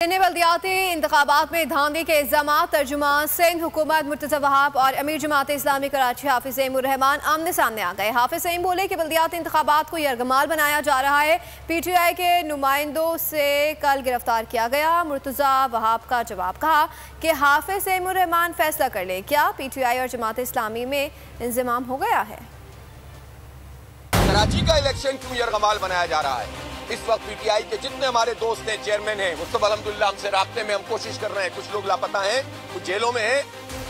बल्दियाती इंतखाबात में धांधली के इल्जामात तर्जुमान सिंध हुकूमत मुर्तज़ा वहाब और अमीर जमात इस्लामी कराची हाफिज सईमुर रहमान आमने सामने आ गए। हाफिज सईम बोले कि बल्दियाती इंतखाबात को यरगमाल बनाया जा रहा है। PTI के नुमाइंदों से कल गिरफ्तार किया गया। मुर्तज़ा वहाब का जवाब कहा कि हाफिज सईमुर रहमान फैसला कर ले, क्या PTI और जमात इस्लामी में इंजमाम हो गया है? कराची का इलेक्शन क्यों यरगमाल बनाया जा रहा है? इस वक्त PTI के जितने हमारे दोस्त हैं, चेयरमैन हैं, वो सब अल्हम्दुलिल्लाह हमसे राब्ते में, हम कोशिश कर रहे हैं। कुछ लोग लापता हैं, कुछ जेलों में हैं,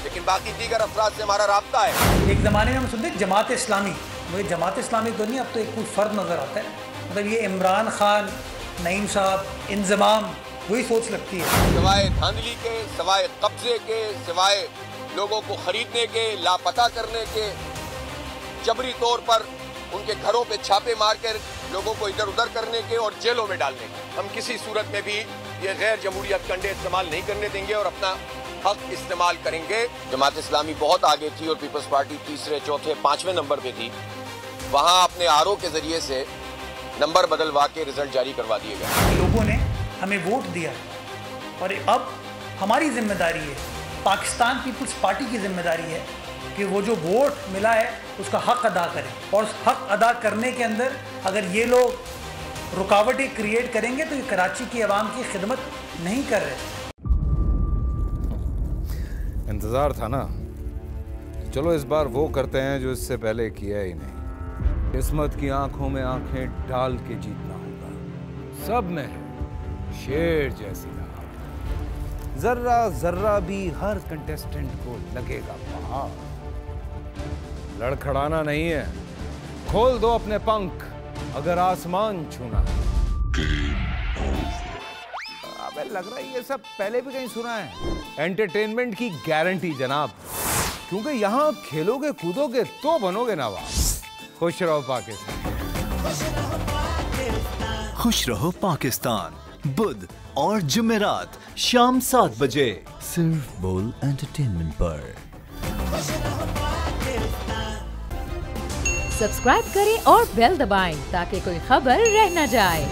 लेकिन बाकी दीगर अफराद से हमारा राब्ता है। एक ज़माने में हम सुनते जमात इस्लामी, मुझे जमात इस्लामी तो नहीं, अब तो एक कोई फ़र्द नज़र आता है। मतलब ये इमरान खान, नईम साहब, इंजमाम, वही सोच लगती है। सिवाय धांधली के, सिवाय कब्जे के, सिवाय लोगों को खरीदने के, लापता करने के, जबरी तौर पर उनके घरों पे छापे मार कर लोगों को इधर उधर करने के और जेलों में डालने के, हम किसी सूरत में भी ये गैर जमहूरियत कंडे इस्तेमाल नहीं करने देंगे और अपना हक इस्तेमाल करेंगे। जमात इस्लामी बहुत आगे थी और पीपल्स पार्टी तीसरे, चौथे, 5वें नंबर पे थी। वहाँ अपने RO के जरिए से नंबर बदलवा के रिजल्ट जारी करवा दिए गए। लोगों ने हमें वोट दिया और अब हमारी जिम्मेदारी है, पाकिस्तान पीपल्स पार्टी की जिम्मेदारी है कि वो जो वोट मिला है उसका हक अदा करें। और उस हक अदा करने के अंदर अगर ये लोग रुकावटें क्रिएट करेंगे तो ये कराची की आवाम की खिदमत नहीं कर रहे। इंतज़ार था ना, चलो इस बार वो करते हैं जो इससे पहले किया ही नहीं। किस्मत की आंखों में आंखें डाल के जीतना होगा। सब में शेर जैसी राह, जर्रा जर्रा भी हर कंटेस्टेंट को लगेगा पहाड़। लड़खड़ाना नहीं है, खोल दो अपने पंख अगर आसमान छूना है। अबे लग रहा है ये सब पहले भी कहीं सुना है। एंटरटेनमेंट की गारंटी जनाब, क्योंकि यहाँ खेलोगे कूदोगे तो बनोगे नवाब। खुश रहो पाकिस्तान। खुश रहो पाकिस्तान, बुध और जुमेरात शाम 7 बजे सिर्फ बोल एंटरटेनमेंट पर। सब्सक्राइब करें और बेल दबाएं ताकि कोई खबर रह न जाए।